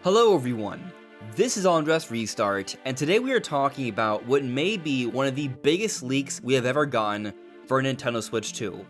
Hello everyone, this is AndresRestart, and today we are talking about what may be one of the biggest leaks we have ever gotten for a Nintendo Switch 2.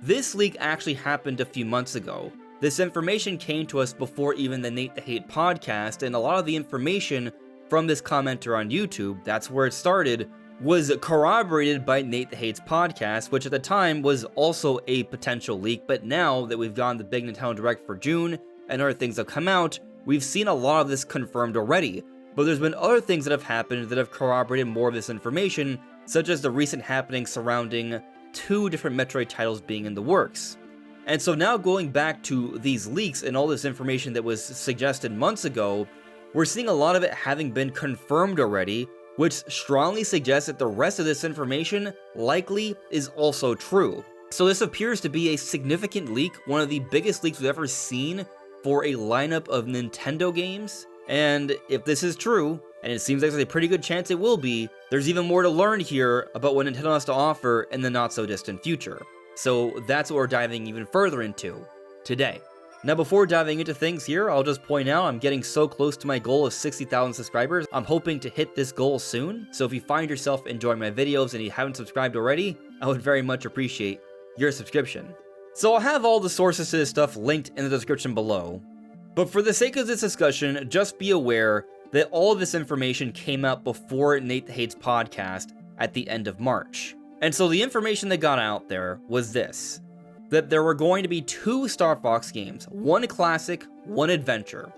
This leak actually happened a few months ago. This information came to us before even the Nate the Hate podcast, and a lot of the information from this commenter on YouTube, that's where it started, was corroborated by Nate the Hate's podcast, which at the time was also a potential leak, but now that we've gotten the big Nintendo Direct for June and other things have come out, we've seen a lot of this confirmed already, but there's been other things that have happened that have corroborated more of this information, such as the recent happenings surrounding two different Metroid titles being in the works. And so now going back to these leaks and all this information that was suggested months ago, we're seeing a lot of it having been confirmed already, which strongly suggests that the rest of this information likely is also true. So this appears to be a significant leak, one of the biggest leaks we've ever seen for a lineup of Nintendo games, and if this is true, and it seems like there's a pretty good chance it will be, there's even more to learn here about what Nintendo has to offer in the not-so-distant future. So that's what we're diving even further into today. Now before diving into things here, I'll just point out I'm getting so close to my goal of 60,000 subscribers. I'm hoping to hit this goal soon, so if you find yourself enjoying my videos and you haven't subscribed already, I would very much appreciate your subscription. So I'll have all the sources to this stuff linked in the description below. But for the sake of this discussion, just be aware that all of this information came out before Nate the Hate's podcast at the end of March. And so the information that got out there was this, that there were going to be two Star Fox games, one classic, one adventure,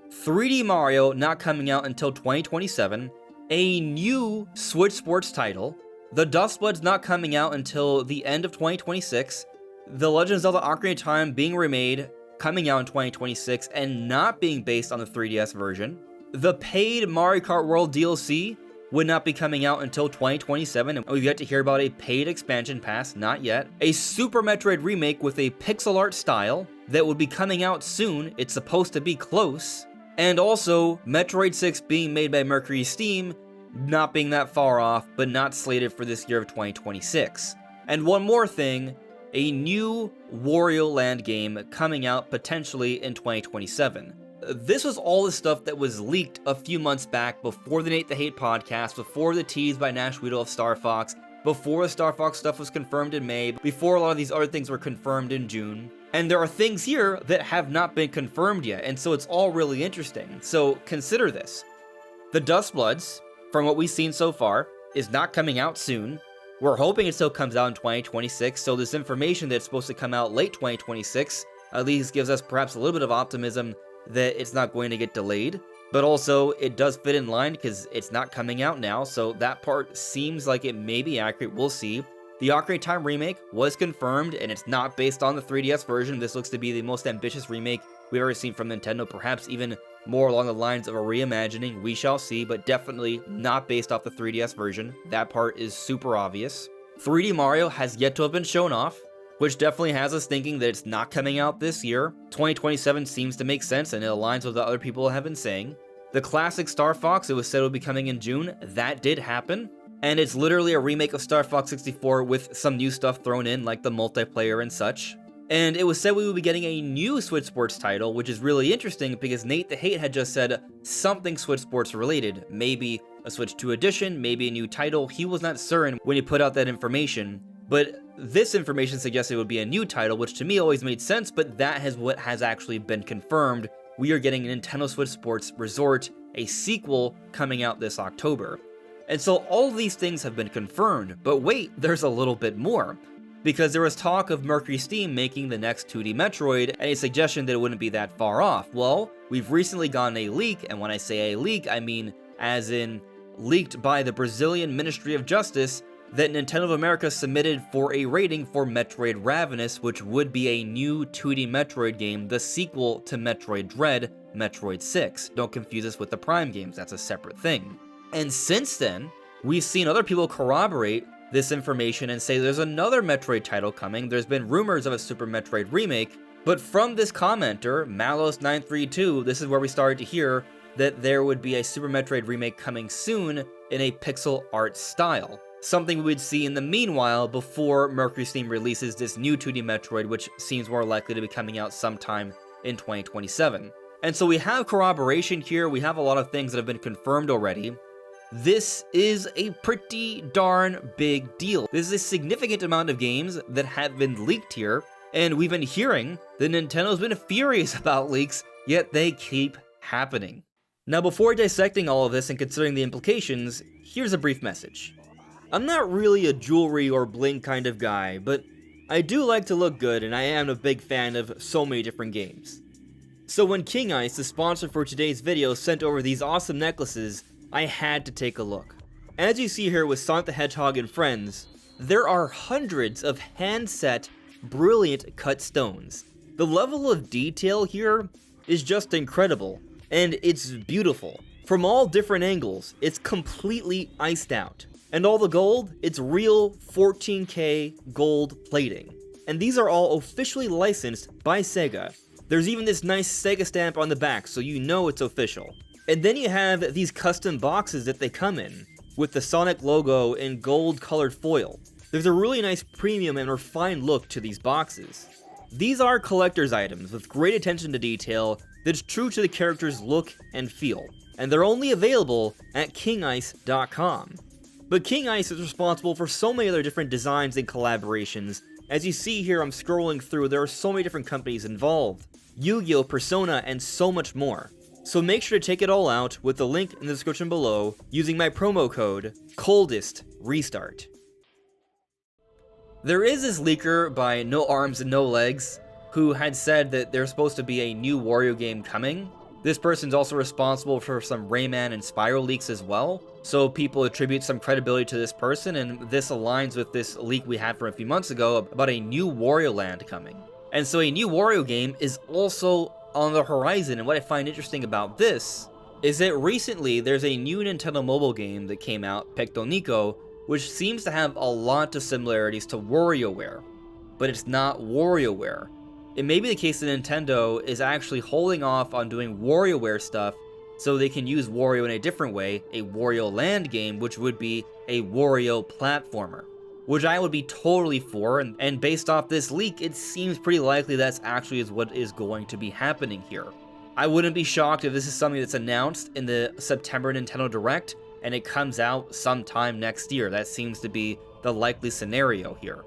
3D Mario not coming out until 2027, a new Switch Sports title, the Dust Bloods not coming out until the end of 2026, The Legend of Zelda Ocarina of Time being remade, coming out in 2026, and not being based on the 3DS version. The paid Mario Kart World DLC would not be coming out until 2027, and we've yet to hear about a paid expansion pass, not yet. A Super Metroid Remake with a pixel art style that would be coming out soon, it's supposed to be close. And also, Metroid 6 being made by Mercury Steam, not being that far off, but not slated for this year of 2026. And one more thing, a new Wario Land game coming out potentially in 2027. This was all the stuff that was leaked a few months back before the Nate the Hate podcast, before the tease by Nash Weedle of Star Fox, before the Star Fox stuff was confirmed in May, before a lot of these other things were confirmed in June. And there are things here that have not been confirmed yet, and so it's all really interesting. So consider this. The Dust Bloods, from what we've seen so far, is not coming out soon. We're hoping it still comes out in 2026, so this information that's supposed to come out late 2026 at least gives us perhaps a little bit of optimism that it's not going to get delayed. But also, it does fit in line because it's not coming out now, so that part seems like it may be accurate. We'll see. The Ocarina of Time Remake was confirmed, and it's not based on the 3DS version. This looks to be the most ambitious remake we've ever seen from Nintendo, perhaps even more along the lines of a reimagining. We shall see, but definitely not based off the 3DS version. That part is super obvious. 3D Mario has yet to have been shown off, which definitely has us thinking that it's not coming out this year. 2027 seems to make sense, and it aligns with what other people have been saying. The classic Star Fox, it was said it would be coming in June. That did happen. And it's literally a remake of Star Fox 64 with some new stuff thrown in, like the multiplayer and such. And it was said we would be getting a new Switch Sports title, which is really interesting because Nate the Hate had just said something Switch Sports related. Maybe a Switch 2 edition, maybe a new title. He was not certain when he put out that information. But this information suggested it would be a new title, which to me always made sense, but that is what has actually been confirmed. We are getting a Nintendo Switch Sports Resort, a sequel coming out this October. And so all of these things have been confirmed, but wait, there's a little bit more. Because there was talk of Mercury Steam making the next 2D Metroid, and a suggestion that it wouldn't be that far off. Well, we've recently gotten a leak, and when I say a leak, I mean as in leaked by the Brazilian Ministry of Justice, that Nintendo of America submitted for a rating for Metroid Ravenous, which would be a new 2D Metroid game, the sequel to Metroid Dread, Metroid 6. Don't confuse this with the Prime games, that's a separate thing. And since then, we've seen other people corroborate this information and say there's another Metroid title coming. There's been rumors of a Super Metroid Remake, but from this commenter, Malos932, this is where we started to hear that there would be a Super Metroid Remake coming soon in a pixel art style. Something we would see in the meanwhile before Mercury Steam releases this new 2D Metroid, which seems more likely to be coming out sometime in 2027. And so we have corroboration here, we have a lot of things that have been confirmed already. This is a pretty darn big deal. This is a significant amount of games that have been leaked here, and we've been hearing that Nintendo's been furious about leaks, yet they keep happening. Now, before dissecting all of this and considering the implications, here's a brief message. I'm not really a jewelry or bling kind of guy, but I do like to look good, and I am a big fan of so many different games. So when King Ice, the sponsor for today's video, sent over these awesome necklaces, I had to take a look. As you see here with Sonic the Hedgehog and friends, there are hundreds of hand-set, brilliant cut stones. The level of detail here is just incredible, and it's beautiful. From all different angles, it's completely iced out. And all the gold, it's real 14K gold plating. And these are all officially licensed by Sega. There's even this nice Sega stamp on the back, so you know it's official. And then you have these custom boxes that they come in, with the Sonic logo in gold-colored foil. There's a really nice premium and refined look to these boxes. These are collector's items with great attention to detail that's true to the character's look and feel, and they're only available at kingice.com. But King Ice is responsible for so many other different designs and collaborations. As you see here, I'm scrolling through, there are so many different companies involved. Yu-Gi-Oh!, Persona, and so much more. So make sure to check it all out with the link in the description below using my promo code COLDESTRESTART. There is this leaker by No Arms and No Legs who had said that there's supposed to be a new Wario game coming. This person's also responsible for some Rayman and Spyro leaks as well, so people attribute some credibility to this person, and this aligns with this leak we had from a few months ago about a new Wario Land coming. And so a new Wario game is also on the horizon, and what I find interesting about this is that recently there's a new Nintendo mobile game that came out, Pictonico, which seems to have a lot of similarities to WarioWare, but it's not WarioWare. It may be the case that Nintendo is actually holding off on doing WarioWare stuff so they can use Wario in a different way, a Wario Land game, which would be a Wario platformer, which I would be totally for, and based off this leak, it seems pretty likely that's actually what is going to be happening here. I wouldn't be shocked if this is something that's announced in the September Nintendo Direct, and it comes out sometime next year. That seems to be the likely scenario here.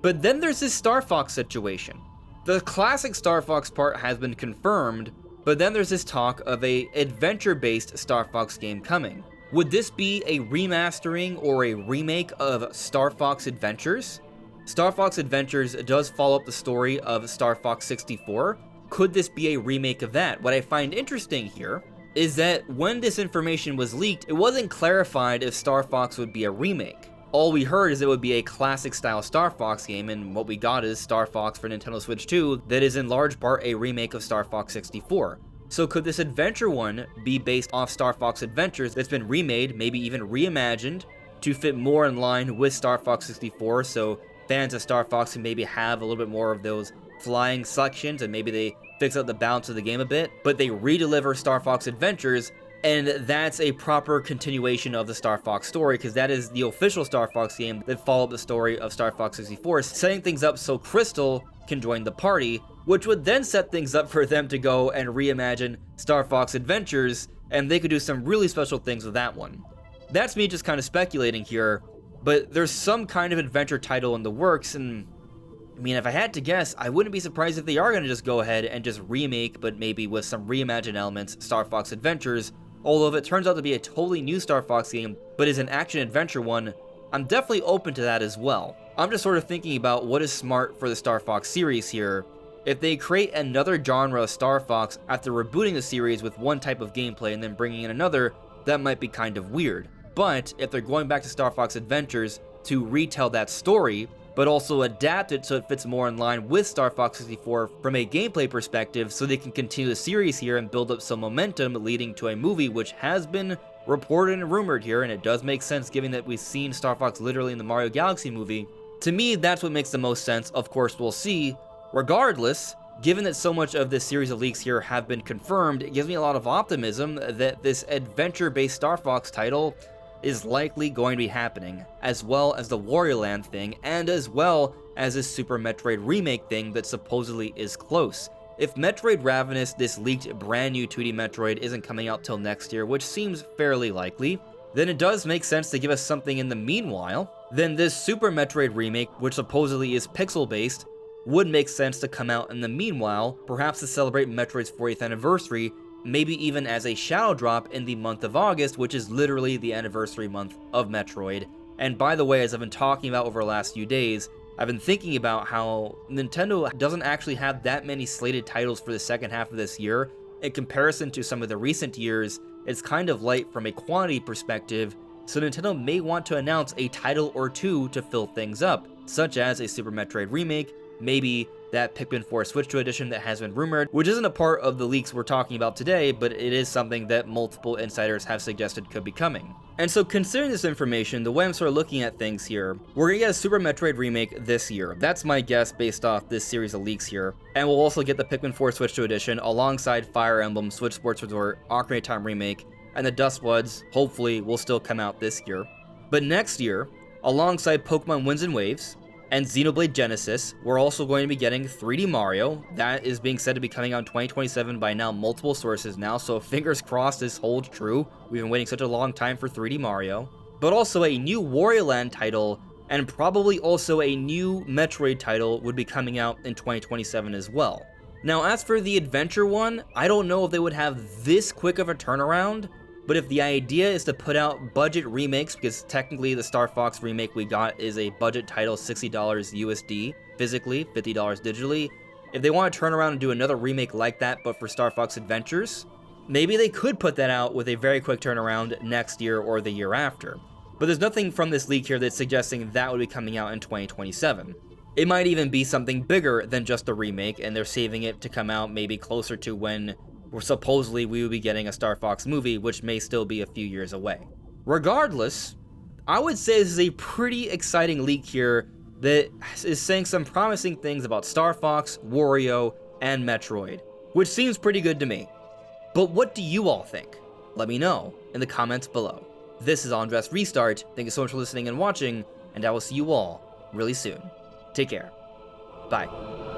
But then there's this Star Fox situation. The classic Star Fox part has been confirmed, but then there's this talk of a adventure-based Star Fox game coming. Would this be a remastering or a remake of Star Fox Adventures? Star Fox Adventures does follow up the story of Star Fox 64. Could this be a remake of that? What I find interesting here is that when this information was leaked, it wasn't clarified if Star Fox would be a remake. All we heard is it would be a classic-style Star Fox game, and what we got is Star Fox for Nintendo Switch 2 that is in large part a remake of Star Fox 64. So could this adventure one be based off Star Fox Adventures that's been remade, maybe even reimagined, to fit more in line with Star Fox 64, so fans of Star Fox can maybe have a little bit more of those flying sections, and maybe they fix up the balance of the game a bit, but they redeliver Star Fox Adventures, and that's a proper continuation of the Star Fox story, because that is the official Star Fox game that followed the story of Star Fox 64, setting things up so Crystal can join the party, which would then set things up for them to go and reimagine Star Fox Adventures, and they could do some really special things with that one. That's me just kind of speculating here, but there's some kind of adventure title in the works, and I mean, if I had to guess, I wouldn't be surprised if they are going to just go ahead and just remake, but maybe with some reimagined elements, Star Fox Adventures. Although if it turns out to be a totally new Star Fox game, but is an action-adventure one, I'm definitely open to that as well. I'm just sort of thinking about what is smart for the Star Fox series here. If they create another genre of Star Fox after rebooting the series with one type of gameplay and then bringing in another, that might be kind of weird. But if they're going back to Star Fox Adventures to retell that story, but also adapt it so it fits more in line with Star Fox 64 from a gameplay perspective, so they can continue the series here and build up some momentum leading to a movie which has been reported and rumored here, and it does make sense given that we've seen Star Fox literally in the Mario Galaxy movie. To me, that's what makes the most sense. Of course, we'll see. Regardless, given that so much of this series of leaks here have been confirmed, it gives me a lot of optimism that this adventure-based Star Fox title is likely going to be happening, as well as the Wario Land thing, and as well as this Super Metroid Remake thing that supposedly is close. if Metroid Ravenous, this leaked brand new 2D Metroid, isn't coming out till next year, which seems fairly likely, then it does make sense to give us something in the meanwhile. Then this Super Metroid Remake, which supposedly is pixel-based, would make sense to come out in the meanwhile, perhaps to celebrate Metroid's 40th anniversary, maybe even as a shadow drop in the month of August, which is literally the anniversary month of Metroid. And by the way, as I've been talking about over the last few days, I've been thinking about how Nintendo doesn't actually have that many slated titles for the second half of this year. In comparison to some of the recent years, it's kind of light from a quantity perspective, so Nintendo may want to announce a title or two to fill things up, such as a Super Metroid Remake, maybe that Pikmin 4 Switch 2 edition that has been rumored, which isn't a part of the leaks we're talking about today, but it is something that multiple insiders have suggested could be coming. And so considering this information, the way I'm sort of looking at things here, we're gonna get a Super Metroid Remake this year. That's my guess based off this series of leaks here. And we'll also get the Pikmin 4 Switch 2 edition alongside Fire Emblem, Switch Sports Resort, Ocarina of Time Remake, and the Dustbloods, hopefully, will still come out this year. But next year, alongside Pokemon Winds and Waves, and Xenoblade Genesis, we're also going to be getting 3D Mario. That is being said to be coming out in 2027 by now multiple sources now, so fingers crossed this holds true. We've been waiting such a long time for 3D Mario. But also a new Wario Land title, and probably also a new Metroid title would be coming out in 2027 as well. Now as for the adventure one, I don't know if they would have this quick of a turnaround, but if the idea is to put out budget remakes, because technically the Star Fox remake we got is a budget title, $60 USD physically, $50 digitally, if they want to turn around and do another remake like that but for Star Fox Adventures, maybe they could put that out with a very quick turnaround next year or the year after. But there's nothing from this leak here that's suggesting that would be coming out in 2027. It might even be something bigger than just a remake, and they're saving it to come out maybe closer to when supposedly we will be getting a Star Fox movie, which may still be a few years away. Regardless, I would say this is a pretty exciting leak here that is saying some promising things about Star Fox, Wario, and Metroid, which seems pretty good to me. But what do you all think? Let me know in the comments below. This is AndresRestart. Thank you so much for listening and watching, and I will see you all really soon. Take care. Bye.